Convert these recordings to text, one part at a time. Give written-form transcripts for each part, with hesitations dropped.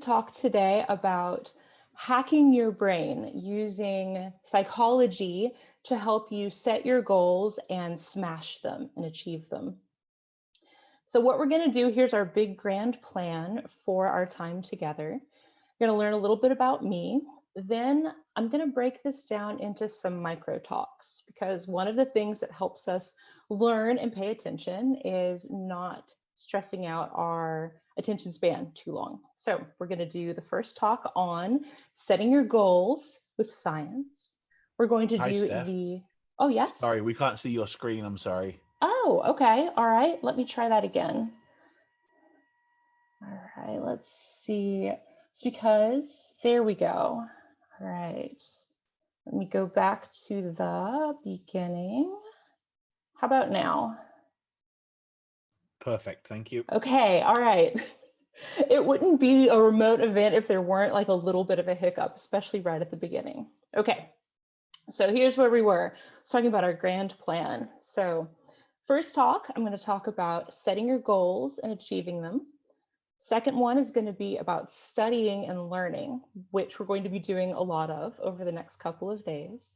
talk today about hacking your brain using psychology to help you set your goals and smash them and achieve them. So what we're going to do, here's our big grand plan for our time together. You're going to learn a little bit about me. Then I'm going to break this down into some micro talks, because one of the things that helps us learn and pay attention is not stressing out our attention span too long. So we're going to do the first talk on setting your goals with science. We're going to Hi, do Steph. oh, yes. Sorry, we can't see your screen. I'm sorry. Oh, okay. All right. Let me try that again. All right. Let's see. It's because there we go. All right. Let me go back to the beginning. How about now? Perfect. Thank you. Okay. All right. It wouldn't be a remote event if there weren't like a little bit of a hiccup, especially right at the beginning. Okay. So here's where we were. Talking about our grand plan. So first talk, I'm going to talk about setting your goals and achieving them. Second one is going to be about studying and learning, which we're going to be doing a lot of over the next couple of days.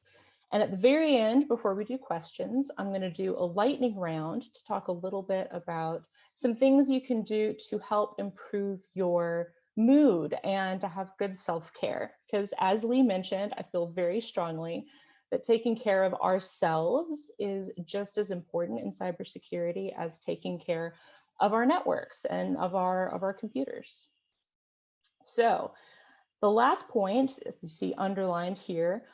And at the very end, before we do questions, I'm going to do a lightning round to talk a little bit about some things you can do to help improve your mood and to have good self-care. Because as Lee mentioned, I feel very strongly that taking care of ourselves is just as important in cybersecurity as taking care of our networks and of our computers. So the last point, as you see underlined here,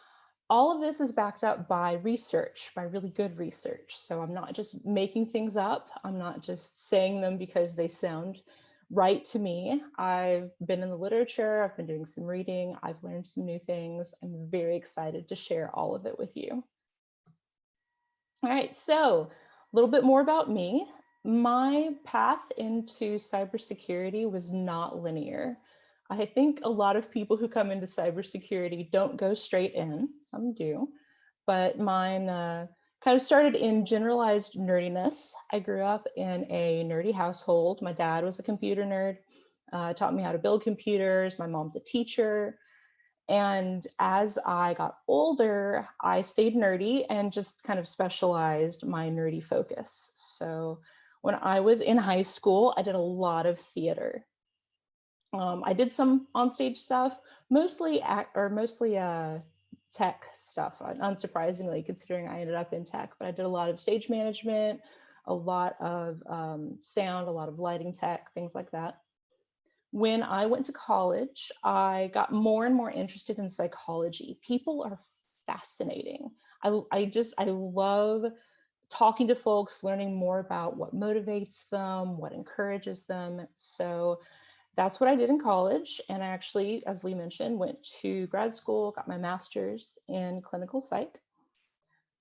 all of this is backed up by research, by really good research. So I'm not just making things up. I'm not just saying them because they sound right to me. I've been in the literature, I've been doing some reading, I've learned some new things. I'm very excited to share all of it with you. All right, so a little bit more about me. My path into cybersecurity was not linear. I think a lot of people who come into cybersecurity don't go straight in, some do, but mine kind of started in generalized nerdiness. I grew up in a nerdy household. My dad was a computer nerd, taught me how to build computers. My mom's a teacher. And as I got older, I stayed nerdy and just kind of specialized my nerdy focus. So when I was in high school, I did a lot of theater. I did some onstage stuff, mostly tech stuff, unsurprisingly, considering I ended up in tech, but I did a lot of stage management, a lot of sound, a lot of lighting tech, things like that. When I went to college, I got more and more interested in psychology. People are fascinating. I love talking to folks, learning more about what motivates them, what encourages them. So that's what I did in college. And I actually, as Lee mentioned, went to grad school, got my master's in clinical psych.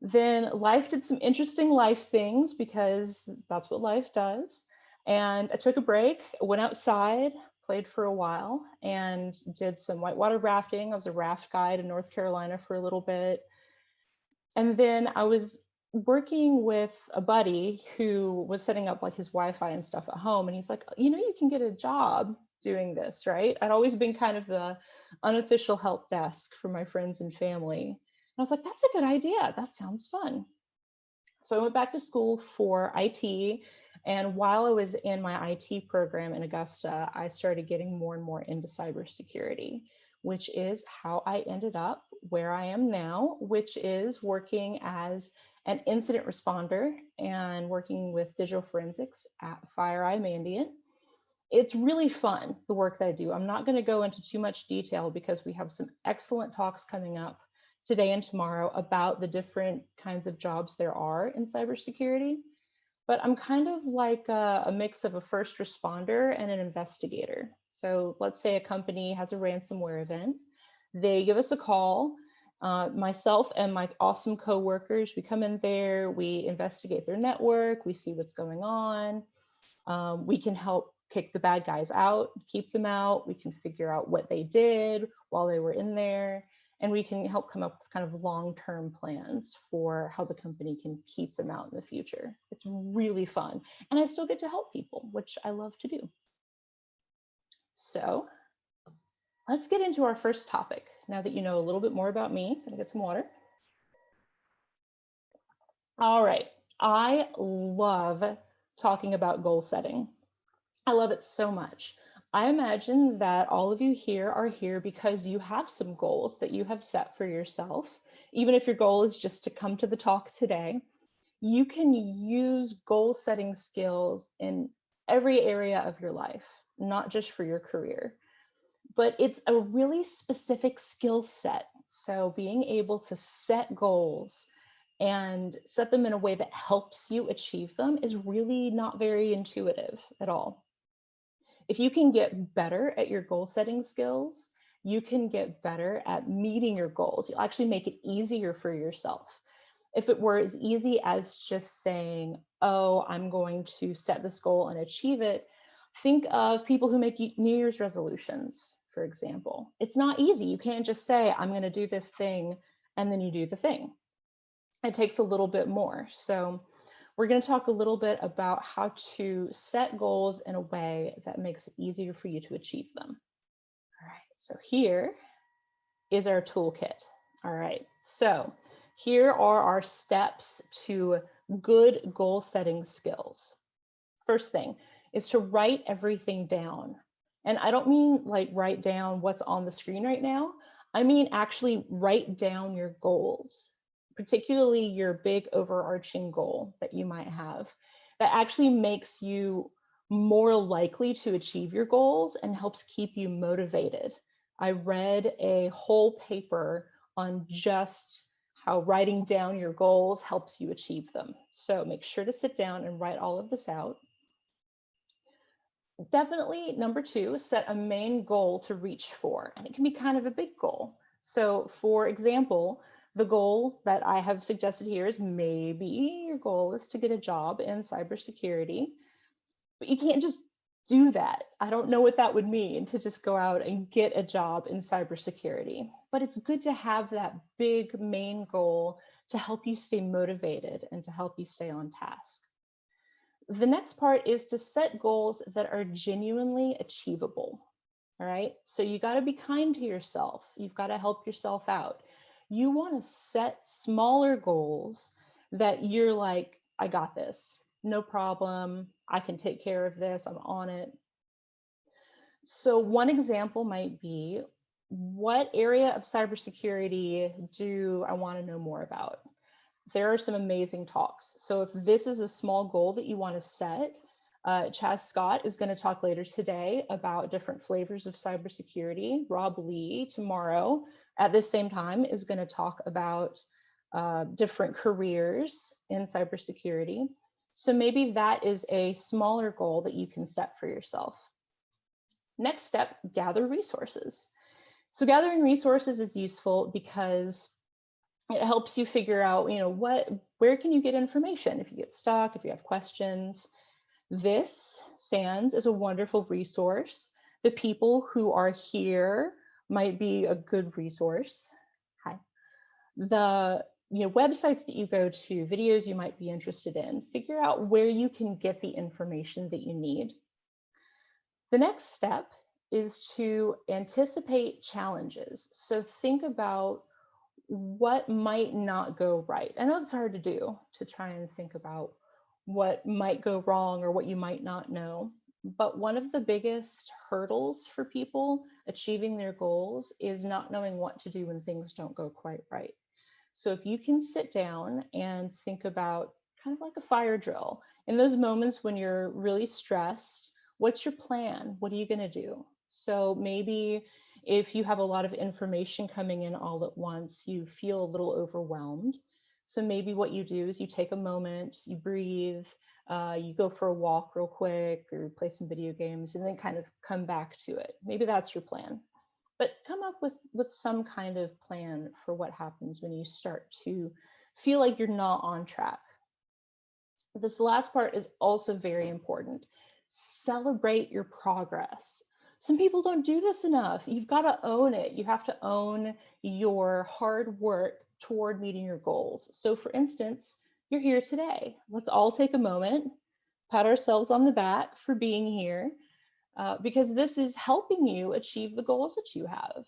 Then life did some interesting life things, because that's what life does. And I took a break, went outside, played for a while, and did some whitewater rafting. I was a raft guide in North Carolina for a little bit. And then I was working with a buddy who was setting up like his Wi-Fi and stuff at home. And he's like, you know, you can get a job doing this, right? I'd always been kind of the unofficial help desk for my friends and family. And I was like, that's a good idea. That sounds fun. So I went back to school for IT. And while I was in my IT program in Augusta, I started getting more and more into cybersecurity, which is how I ended up where I am now, which is working as an incident responder and working with digital forensics at FireEye Mandiant. It's really fun, the work that I do. I'm not going to go into too much detail because we have some excellent talks coming up today and tomorrow about the different kinds of jobs there are in cybersecurity. But I'm kind of like a mix of a first responder and an investigator. So let's say a company has a ransomware event. They give us a call. Myself and my awesome coworkers, we come in there, we investigate their network, we see what's going on. We can help kick the bad guys out, keep them out. We can figure out what they did while they were in there. And we can help come up with kind of long-term plans for how the company can keep them out in the future. It's really fun. And I still get to help people, which I love to do. So let's get into our first topic. Now that you know a little bit more about me, gonna get some water. All right, I love talking about goal setting. I love it so much. I imagine that all of you here are here because you have some goals that you have set for yourself. Even if your goal is just to come to the talk today, you can use goal setting skills in every area of your life, not just for your career. But it's a really specific skill set. So being able to set goals and set them in a way that helps you achieve them is really not very intuitive at all. If you can get better at your goal setting skills, you can get better at meeting your goals. You'll actually make it easier for yourself. If it were as easy as just saying, oh, I'm going to set this goal and achieve it, think of people who make New Year's resolutions, for example. It's not easy. You can't just say, I'm going to do this thing, and then you do the thing. It takes a little bit more. So we're going to talk a little bit about how to set goals in a way that makes it easier for you to achieve them. All right, so here is our toolkit. All right, so here are our steps to good goal setting skills. First thing is to write everything down. And I don't mean like write down what's on the screen right now. I mean actually write down your goals, particularly your big overarching goal that you might have that actually makes you more likely to achieve your goals and helps keep you motivated. I read a whole paper on just how writing down your goals helps you achieve them. So make sure to sit down and write all of this out. Definitely, number two, set a main goal to reach for, and it can be kind of a big goal. So for example, the goal that I have suggested here is maybe your goal is to get a job in cybersecurity, but you can't just do that. I don't know what that would mean to just go out and get a job in cybersecurity, but it's good to have that big main goal to help you stay motivated and to help you stay on task. The next part is to set goals that are genuinely achievable. All right, so you got to be kind to yourself. You've got to help yourself out. You want to set smaller goals that you're like, I got this, no problem. I can take care of this. I'm on it. So one example might be, what area of cybersecurity do I want to know more about? There are some amazing talks. So if this is a small goal that you want to set, Chaz Scott is going to talk later today about different flavors of cybersecurity. Rob Lee tomorrow at this same time is going to talk about different careers in cybersecurity. So maybe that is a smaller goal that you can set for yourself. Next step, gather resources. So gathering resources is useful because it helps you figure out, where can you get information if you get stuck, if you have questions. This, SANS, is a wonderful resource. The people who are here might be a good resource. Hi. The websites that you go to, videos you might be interested in, figure out where you can get the information that you need. The next step is to anticipate challenges. So think about what might not go right. I know it's hard to do, to try and think about what might go wrong or what you might not know. But one of the biggest hurdles for people achieving their goals is not knowing what to do when things don't go quite right. So if you can sit down and think about kind of like a fire drill, in those moments when you're really stressed, what's your plan? What are you going to do? So maybe if you have a lot of information coming in all at once, you feel a little overwhelmed. So maybe what you do is you take a moment, you breathe, you go for a walk real quick, or play some video games, and then kind of come back to it. Maybe that's your plan. But come up with some kind of plan for what happens when you start to feel like you're not on track. This last part is also very important. Celebrate your progress. Some people don't do this enough. You've got to own it. You have to own your hard work toward meeting your goals. So for instance, you're here today. Let's all take a moment, pat ourselves on the back for being here. because this is helping you achieve the goals that you have.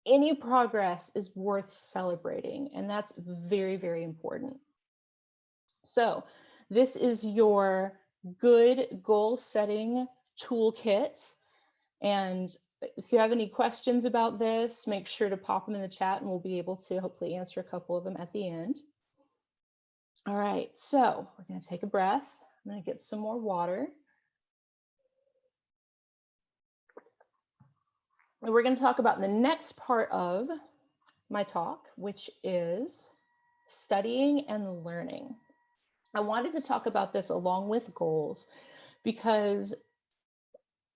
Any progress is worth celebrating, and that's very, very important. So this is your good goal setting toolkit. And if you have any questions about this, make sure to pop them in the chat and we'll be able to hopefully answer a couple of them at the end. All right, so we're going to take a breath. I'm going to get some more water. And we're going to talk about the next part of my talk, which is studying and learning. I wanted to talk about this along with goals because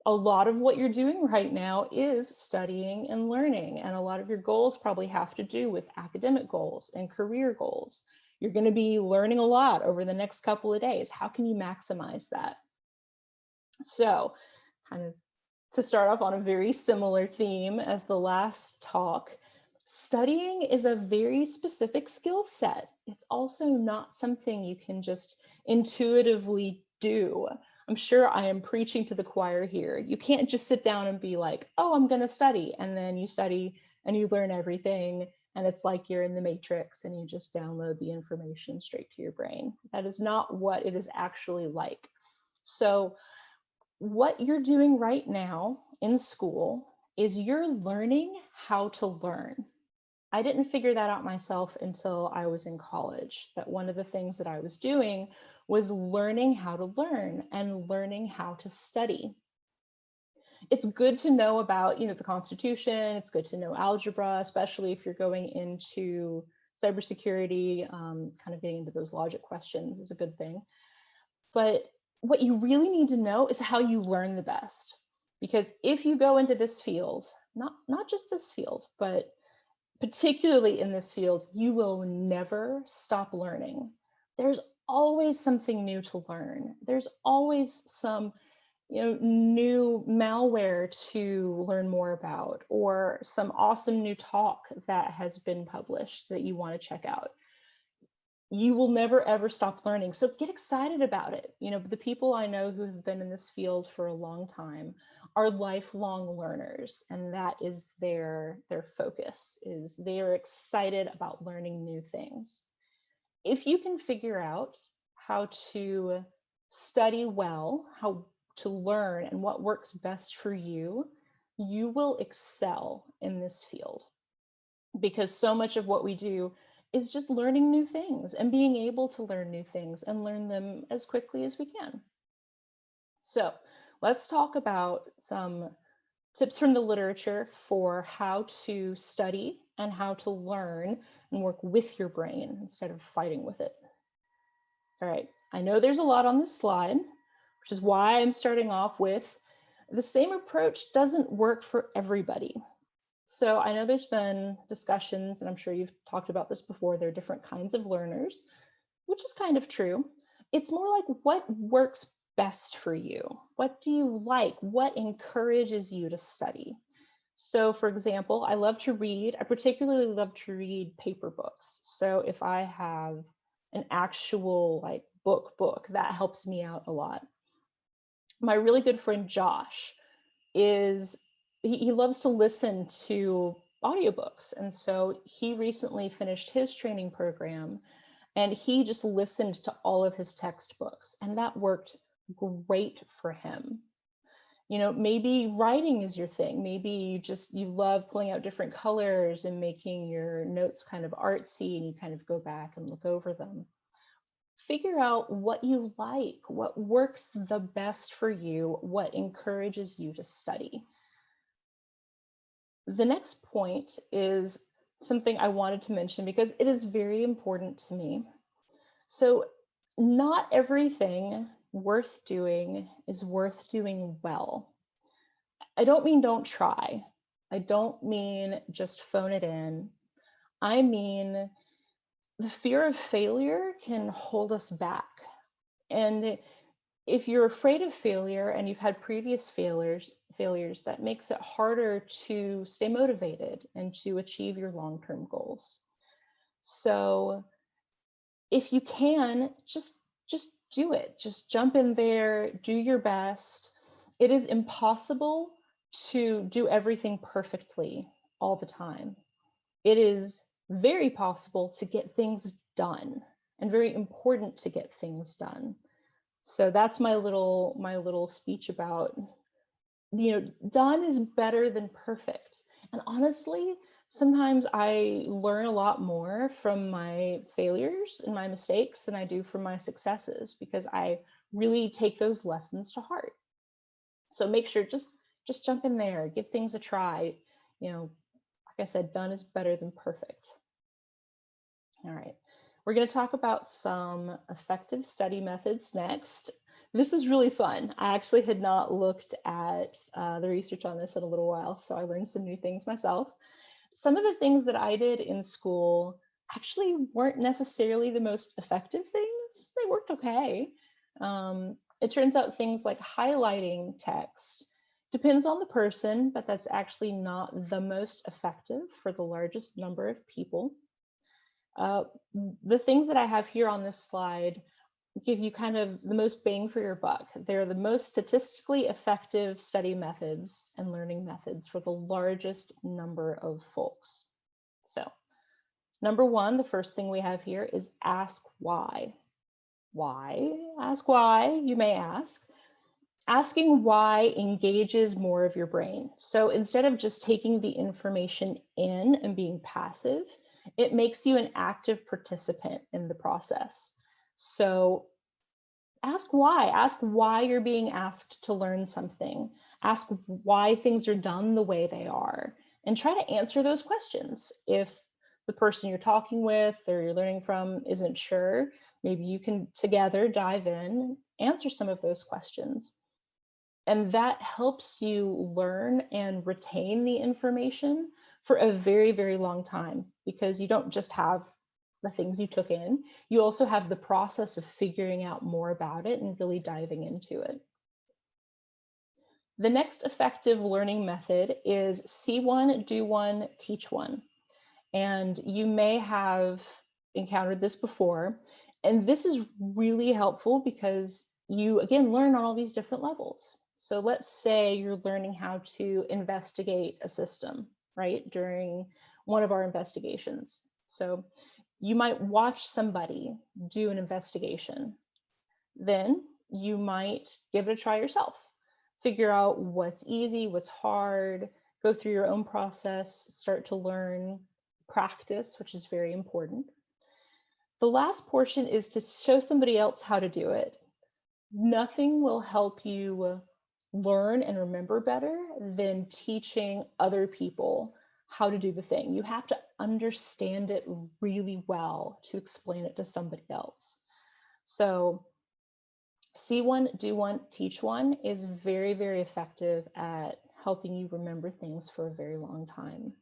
a lot of what you're doing right now is studying and learning, and a lot of your goals probably have to do with academic goals and career goals. You're going to be learning a lot over the next couple of days. How can you maximize that? So, kind of to start off on a very similar theme as the last talk, studying is a very specific skill set. It's also not something you can just intuitively do. I'm sure I am preaching to the choir here. You can't just sit down and be like, oh, I'm going to study. And then you study and you learn everything. And it's like you're in the Matrix and you just download the information straight to your brain. That is not what it is actually like. So what you're doing right now in school is you're learning how to learn. I didn't figure that out myself until I was in college, that one of the things that I was doing was learning how to learn and learning how to study. It's good to know about, the Constitution. It's good to know algebra, especially if you're going into cybersecurity, kind of getting into those logic questions is a good thing. But what you really need to know is how you learn the best. Because if you go into this field, not just this field, but particularly in this field, you will never stop learning. There's always something new to learn. There's always some, new malware to learn more about, or some awesome new talk that has been published that you want to check out. You will never, ever stop learning. So get excited about it. The people I know who have been in this field for a long time are lifelong learners, and that is their focus, is they are excited about learning new things. If you can figure out how to study well, how to learn, and what works best for you, you will excel in this field. Because so much of what we do is just learning new things and being able to learn new things and learn them as quickly as we can. So let's talk about some tips from the literature for how to study and how to learn and work with your brain instead of fighting with it. All right, I know there's a lot on this slide, which is why I'm starting off with the same approach doesn't work for everybody. So I know there's been discussions, and I'm sure you've talked about this before, there are different kinds of learners, which is kind of true. It's more like what works best for you. What do you like? What encourages you to study? So for example, I love to read. I particularly love to read paper books. So if I have an actual book, that helps me out a lot. My really good friend Josh he loves to listen to audiobooks. And so he recently finished his training program and he just listened to all of his textbooks, and that worked great for him. Maybe writing is your thing. Maybe you love pulling out different colors and making your notes kind of artsy, and you kind of go back and look over them. Figure out what you like, what works the best for you, what encourages you to study. The next point is something I wanted to mention because it is very important to me. So not everything worth doing is worth doing well. I don't mean don't try. I don't mean just phone it in. I mean, the fear of failure can hold us back. And if you're afraid of failure and you've had previous failures, that makes it harder to stay motivated and to achieve your long-term goals. So if you can, just do it. Just jump in there, do your best. It is impossible to do everything perfectly all the time. It is very possible to get things done, and very important to get things done. So that's my little speech about, done is better than perfect. And honestly, sometimes I learn a lot more from my failures and my mistakes than I do from my successes, because I really take those lessons to heart. So make sure, just jump in there, give things a try. Like I said, done is better than perfect. All right, we're going to talk about some effective study methods next. This is really fun. I actually had not looked at the research on this in a little while, so I learned some new things myself. Some of the things that I did in school actually weren't necessarily the most effective things. They worked okay. It turns out things like highlighting text depends on the person, but that's actually not the most effective for the largest number of people. The things that I have here on this slide give you kind of the most bang for your buck. They're the most statistically effective study methods and learning methods for the largest number of folks. So, number one, the first thing we have here is ask why. Why? Ask why, you may ask. Asking why engages more of your brain. So instead of just taking the information in and being passive, it makes you an active participant in the process. So ask why you're being asked to learn something. Ask why things are done the way they are, and try to answer those questions. If the person you're talking with or you're learning from isn't sure, maybe you can together dive in, answer some of those questions. And that helps you learn and retain the information for a very, very long time, because you don't just have the things you took in, you also have the process of figuring out more about it and really diving into it. The next effective learning method is see one, do one, teach one. And you may have encountered this before. And this is really helpful because you, again, learn on all these different levels. So let's say you're learning how to investigate a system, right, during one of our investigations. So you might watch somebody do an investigation. Then you might give it a try yourself. Figure out what's easy, what's hard, go through your own process, start to learn, practice, which is very important. The last portion is to show somebody else how to do it. Nothing will help you learn and remember better than teaching other people how to do the thing. You have to understand it really well to explain it to somebody else. So see one, do one, teach one is very, very effective at helping you remember things for a very long time.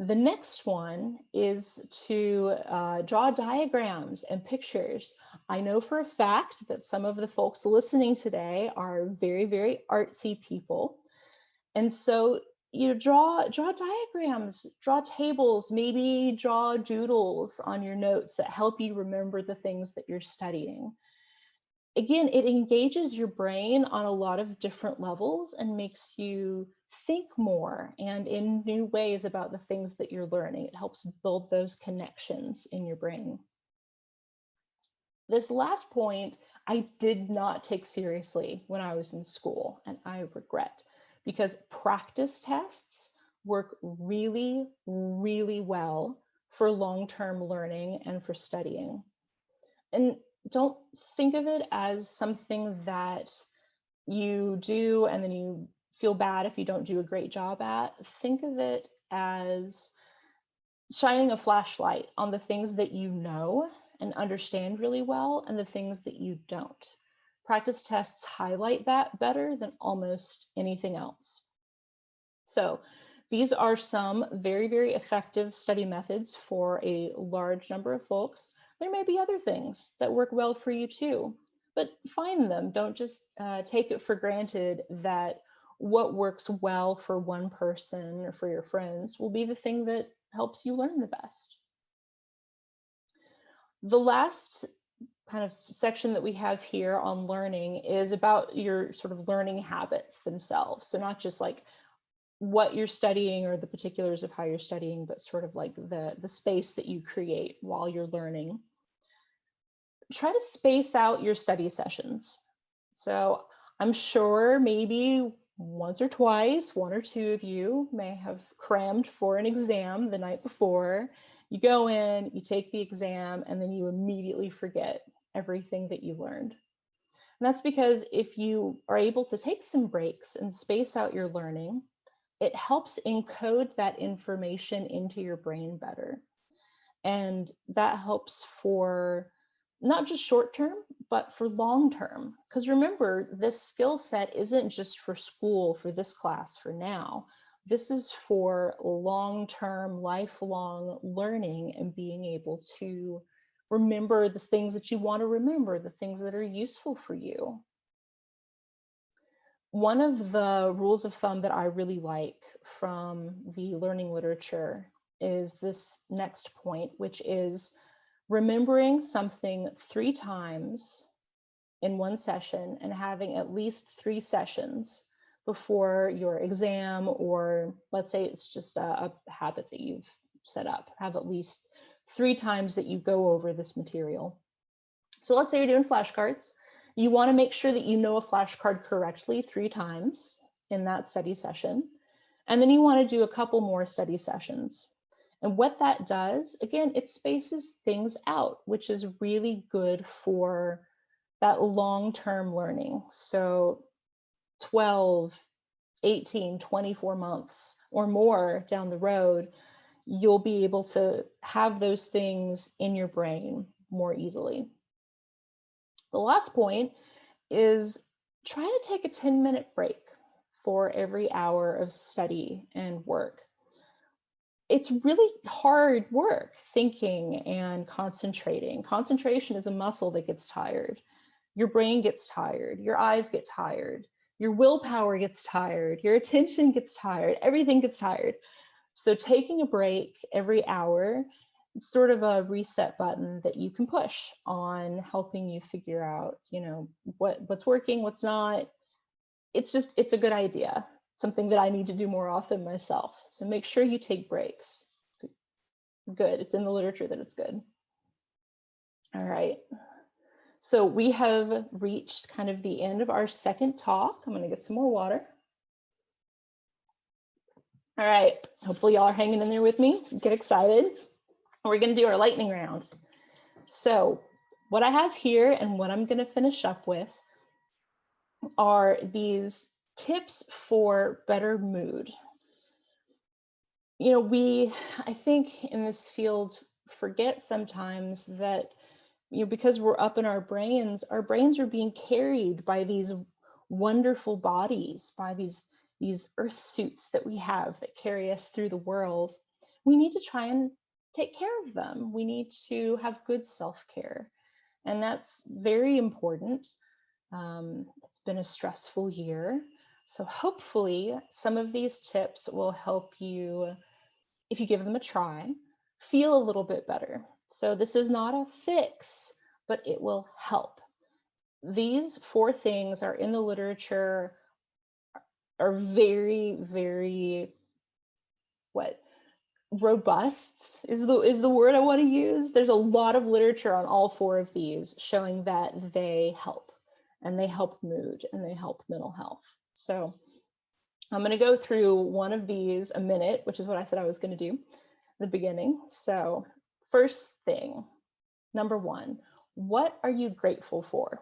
The next one is to draw diagrams and pictures. I know for a fact that some of the folks listening today are very, very artsy people. And so draw diagrams, draw tables, maybe draw doodles on your notes that help you remember the things that you're studying. Again, it engages your brain on a lot of different levels and makes you think more and in new ways about the things that you're learning. It helps build those connections in your brain. This last point, I did not take seriously when I was in school, and I regret, because practice tests work really, really well for long-term learning and for studying. And don't think of it as something that you do and then you feel bad if you don't do a great job at. Think of it as shining a flashlight on the things that you know and understand really well and the things that you don't. Practice tests highlight that better than almost anything else. So these are some very, very effective study methods for a large number of folks. There may be other things that work well for you too, but find them. Don't just take it for granted that what works well for one person or for your friends will be the thing that helps you learn the best. The last kind of section that we have here on learning is about your sort of learning habits themselves. So not just like what you're studying or the particulars of how you're studying, but sort of like the space that you create while you're learning. Try to space out your study sessions. So I'm sure maybe once or twice, one or two of you may have crammed for an exam the night before. You go in, you take the exam, and then you immediately forget everything that you learned. And that's because if you are able to take some breaks and space out your learning, it helps encode that information into your brain better. And that helps for not just short term, but for long term. Because remember, this skill set isn't just for school, for this class, for now. This is for long-term, lifelong learning and being able to remember the things that you want to remember, the things that are useful for you. One of the rules of thumb that I really like from the learning literature is this next point, which is remembering something 3 times in one session and having at least 3 sessions before your exam, or let's say it's just a habit that you've set up, have at least 3 times that you go over this material. So let's say you're doing flashcards. You want to make sure that you know a flashcard correctly 3 times in that study session. And then you want to do a couple more study sessions. And what that does, again, it spaces things out, which is really good for that long-term learning. So 12, 18, 24 months or more down the road, you'll be able to have those things in your brain more easily. The last point is try to take a 10-minute break for every hour of study and work. It's really hard work, thinking and concentrating. Concentration is a muscle that gets tired. Your brain gets tired, your eyes get tired, your willpower gets tired, your attention gets tired, everything gets tired. So taking a break every hour is sort of a reset button that you can push on helping you figure out, you know, what's working, what's not. It's a good idea. Something that I need to do more often myself. So make sure you take breaks. It's good. It's in the literature that it's good. All right. So we have reached kind of the end of our second talk. I'm going to get some more water. All right. Hopefully y'all are hanging in there with me. Get excited. We're going to do our lightning round. So what I have here and what I'm going to finish up with are these tips for better mood. You know, I think in this field forget sometimes that, you know, because we're up in our brains are being carried by these wonderful bodies, by these earth suits that we have that carry us through the world. We need to try and take care of them. We need to have good self-care. And that's very important. It's been a stressful year. So hopefully some of these tips will help you, if you give them a try, feel a little bit better. So this is not a fix, but it will help. These 4 things are in the literature, are very, very, robust is the word I want to use. There's a lot of literature on all 4 of these showing that they help, and they help mood, and they help mental health. So I'm going to go through one of these a minute, which is what I said I was going to do at the beginning. So first thing, number 1, what are you grateful for?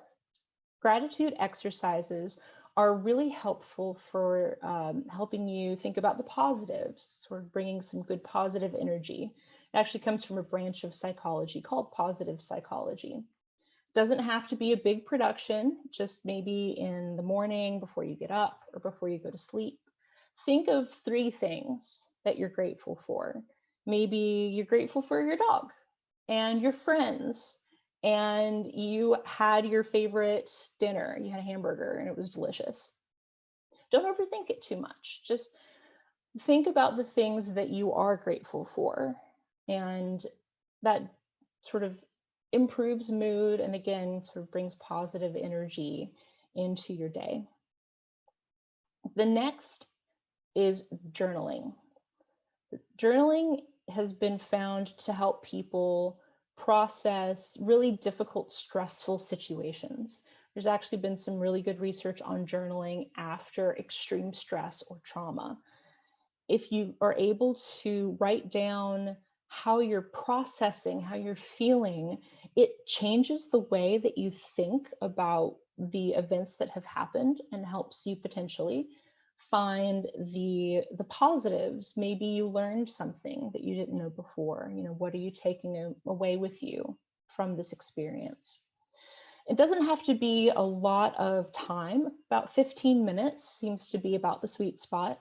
Gratitude exercises are really helpful for helping you think about the positives, sort of bringing some good positive energy. It actually comes from a branch of psychology called positive psychology. It doesn't have to be a big production, just maybe in the morning before you get up or before you go to sleep. Think of 3 things that you're grateful for. Maybe you're grateful for your dog and your friends, and you had your favorite dinner. You had a hamburger and it was delicious. Don't overthink it too much. Just think about the things that you are grateful for. And that sort of improves mood and again, sort of brings positive energy into your day. The next is journaling. Journaling has been found to help people process really difficult, stressful situations. There's actually been some really good research on journaling after extreme stress or trauma. If you are able to write down how you're processing, how you're feeling, it changes the way that you think about the events that have happened and helps you potentially find the positives. Maybe you learned something that you didn't know before. You know, what are you taking away with you from this experience? It doesn't have to be a lot of time. About 15 minutes seems to be about the sweet spot.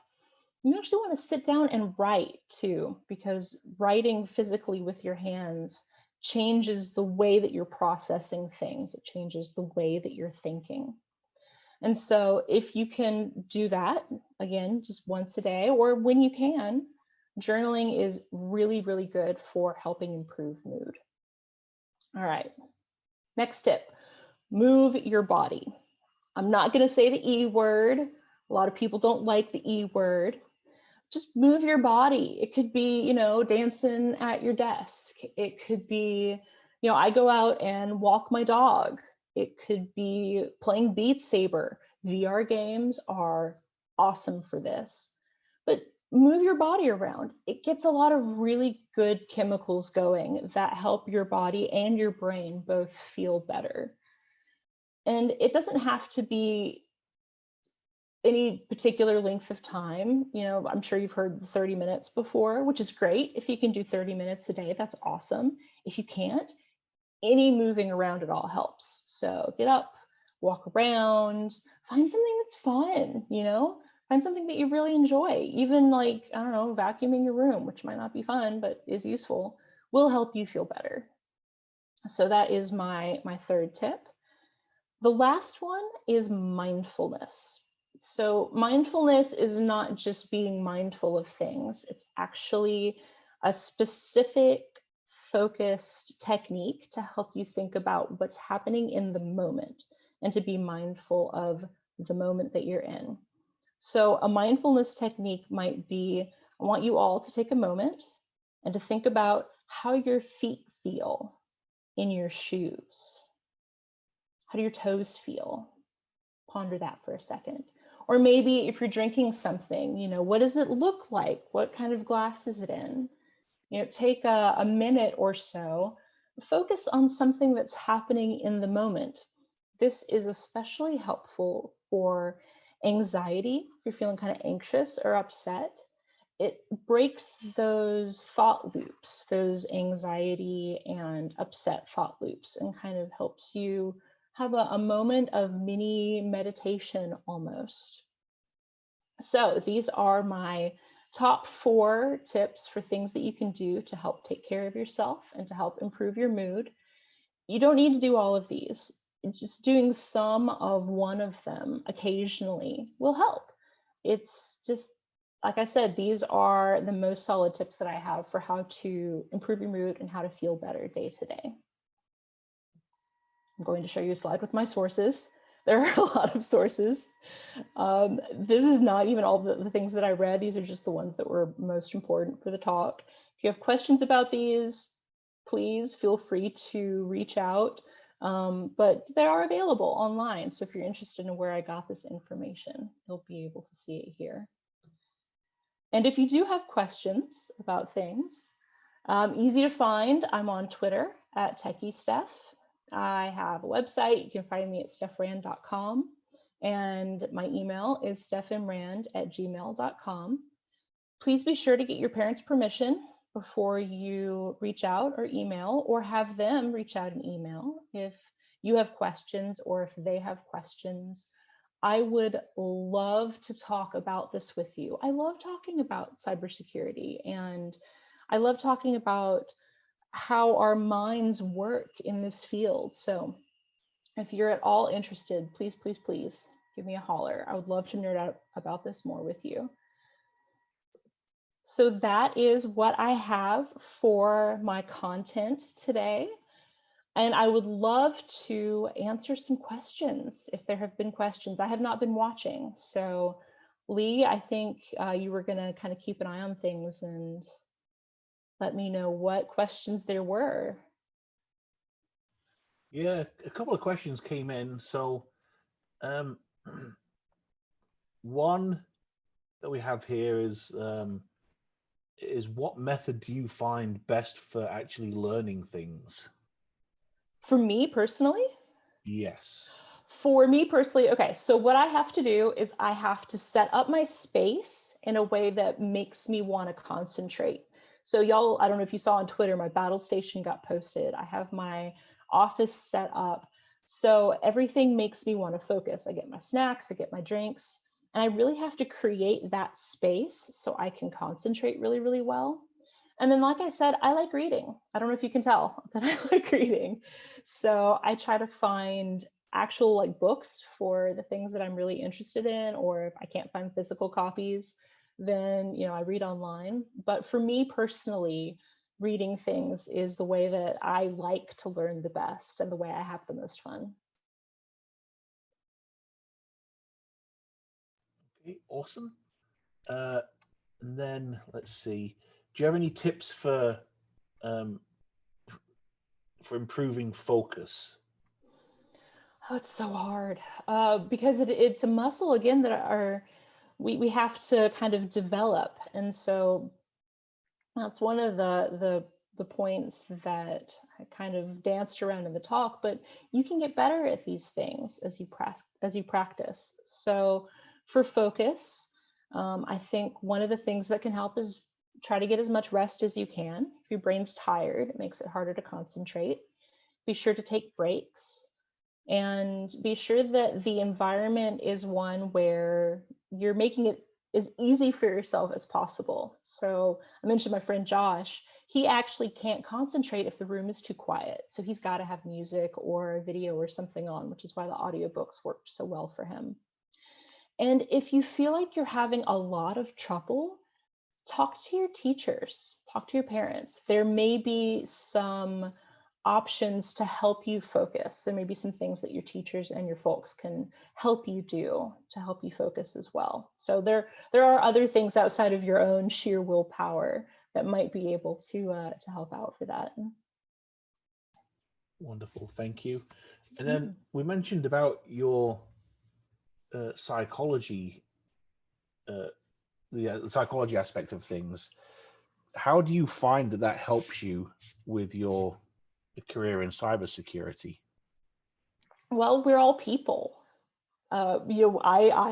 You actually want to sit down and write too, because writing physically with your hands changes the way that you're processing things. It changes the way that you're thinking. And so if you can do that, again, just once a day or when you can, journaling is really, really good for helping improve mood. All right, next tip, move your body. I'm not going to say the E word. A lot of people don't like the E word. Just move your body. It could be, you know, dancing at your desk. It could be, you know, I go out and walk my dog. It could be playing Beat Saber. VR games are awesome for this. But move your body around. It gets a lot of really good chemicals going that help your body and your brain both feel better. And it doesn't have to be any particular length of time. You know, I'm sure you've heard 30 minutes before, which is great. If you can do 30 minutes a day, that's awesome. If you can't, any moving around at all helps. So get up, walk around, find something that's fun, you know, find something that you really enjoy. Even like, I don't know, vacuuming your room, which might not be fun, but is useful, will help you feel better. So that is my third tip. The last one is mindfulness. So mindfulness is not just being mindful of things. It's actually a specific focused technique to help you think about what's happening in the moment and to be mindful of the moment that you're in. So a mindfulness technique might be, I want you all to take a moment and to think about how your feet feel in your shoes. How do your toes feel? Ponder that for a second. Or maybe if you're drinking something, you know, what does it look like? What kind of glass is it in? You know, take a minute or so, focus on something that's happening in the moment. This is especially helpful for anxiety. If you're feeling kind of anxious or upset, it breaks those thought loops, those anxiety and upset thought loops, and kind of helps you have a moment of mini meditation almost. So these are my top 4 tips for things that you can do to help take care of yourself and to help improve your mood. You don't need to do all of these. Just doing some of one of them occasionally will help. It's just, like I said, these are the most solid tips that I have for how to improve your mood and how to feel better day to day. I'm going to show you a slide with my sources. There are a lot of sources. This is not even all the things that I read. These are just the ones that were most important for the talk. If you have questions about these, please feel free to reach out. But they are available online. So if you're interested in where I got this information, you'll be able to see it here. And if you do have questions about things, easy to find. I'm on Twitter at TechieStef. I have a website. You can find me at stefrand.com. And my email is stefmrand@gmail.com. Please be sure to get your parents' permission before you reach out or email, or have them reach out and email if you have questions or if they have questions. I would love to talk about this with you. I love talking about cybersecurity, and I love talking about how our minds work in this field. So if you're at all interested, please, please, please give me a holler. I would love to nerd out about this more with you. So that is what I have for my content today. And I would love to answer some questions if there have been questions. I have not been watching. So Lee, I think you were going to kind of keep an eye on things and let me know what questions there were. Yeah, a couple of questions came in. So one that we have here is what method do you find best for actually learning things? For me personally? Yes. For me personally, okay, so what I have to do is I have to set up my space in a way that makes me want to concentrate. So y'all, I don't know if you saw on Twitter, my battle station got posted. I have my office set up. So everything makes me want to focus. I get my snacks, I get my drinks, and I really have to create that space so I can concentrate really, really well. And then, like I said, I like reading. I don't know if you can tell that I like reading. So I try to find actual like books for the things that I'm really interested in, or if I can't find physical copies, then I read online. But for me personally, reading things is the way that I like to learn the best and the way I have the most fun. Okay, awesome. And then let's see. Do you have any tips um, for improving focus? Oh, it's so hard because it's a muscle again that we have to kind of develop, and so that's one of the points that I kind of danced around in the talk. But you can get better at these things as you practice. So for focus, I think one of the things that can help is try to get as much rest as you can. If your brain's tired, it makes it harder to concentrate. Be sure to take breaks and be sure that the environment is one where you're making it as easy for yourself as possible. So I mentioned my friend Josh, he actually can't concentrate if the room is too quiet. So he's got to have music or a video or something on, which is why the audiobooks work so well for him. And if you feel like you're having a lot of trouble, talk to your teachers, talk to your parents. There may be some options to help you focus. There may be some things that your teachers and your folks can help you do to help you focus as well. So there are other things outside of your own sheer willpower that might be able to help out for that. Wonderful, thank you. And then we mentioned about your psychology, the psychology aspect of things. How do you find that helps you with your career in cybersecurity? Well, we're all people. I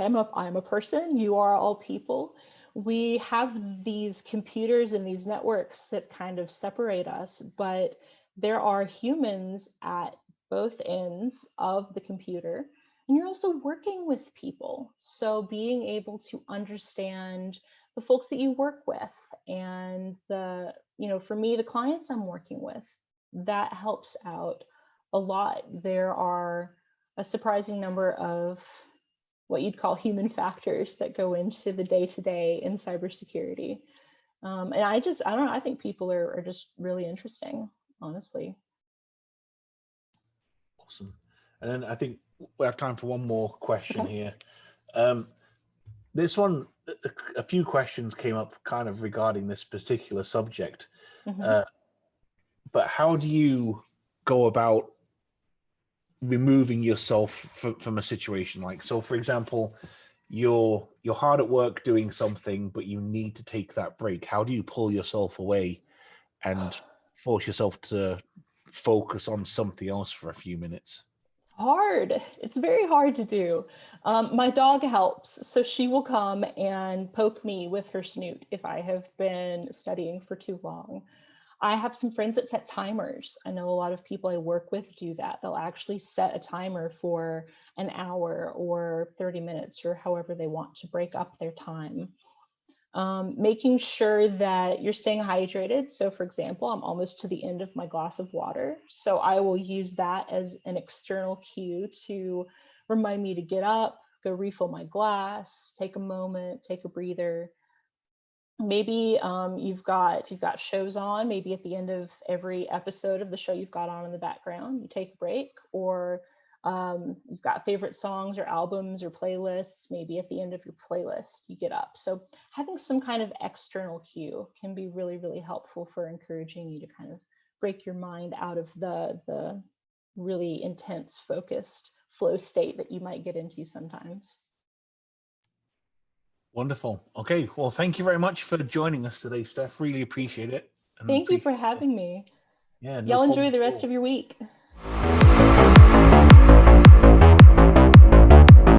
am a person. You are all people. We have these computers and these networks that kind of separate us, but there are humans at both ends of the computer, and you're also working with people. So being able to understand the folks that you work with and for me, the clients I'm working with, that helps out a lot. There are a surprising number of what you'd call human factors that go into the day-to-day in cybersecurity. And I don't know, I think people are just really interesting, honestly. Awesome. And then I think we have time for one more question Okay. here. This one, a few questions came up kind of regarding this particular subject. Mm-hmm. But how do you go about removing yourself from a situation? Like, so for example, you're hard at work doing something, but you need to take that break. How do you pull yourself away and force yourself to focus on something else for a few minutes? Hard. It's very hard to do. My dog helps. So she will come and poke me with her snoot if I have been studying for too long. I have some friends that set timers. I know a lot of people I work with do that. They'll actually set a timer for an hour or 30 minutes or however they want to break up their time. Making sure that you're staying hydrated. So for example, I'm almost to the end of my glass of water. So I will use that as an external cue to remind me to get up, go refill my glass, take a moment, take a breather. Maybe if you've got shows on, maybe at the end of every episode of the show you've got on in the background, you take a break, or you've got favorite songs or albums or playlists, maybe at the end of your playlist, you get up. So having some kind of external cue can be really, really helpful for encouraging you to kind of break your mind out of the really intense, focused flow state that you might get into sometimes. Wonderful. Okay. Well, thank you very much for joining us today, Steph. Really appreciate it. And Thank you for appreciate having me. Yeah, no Y'all enjoy problem the at rest all. of your week.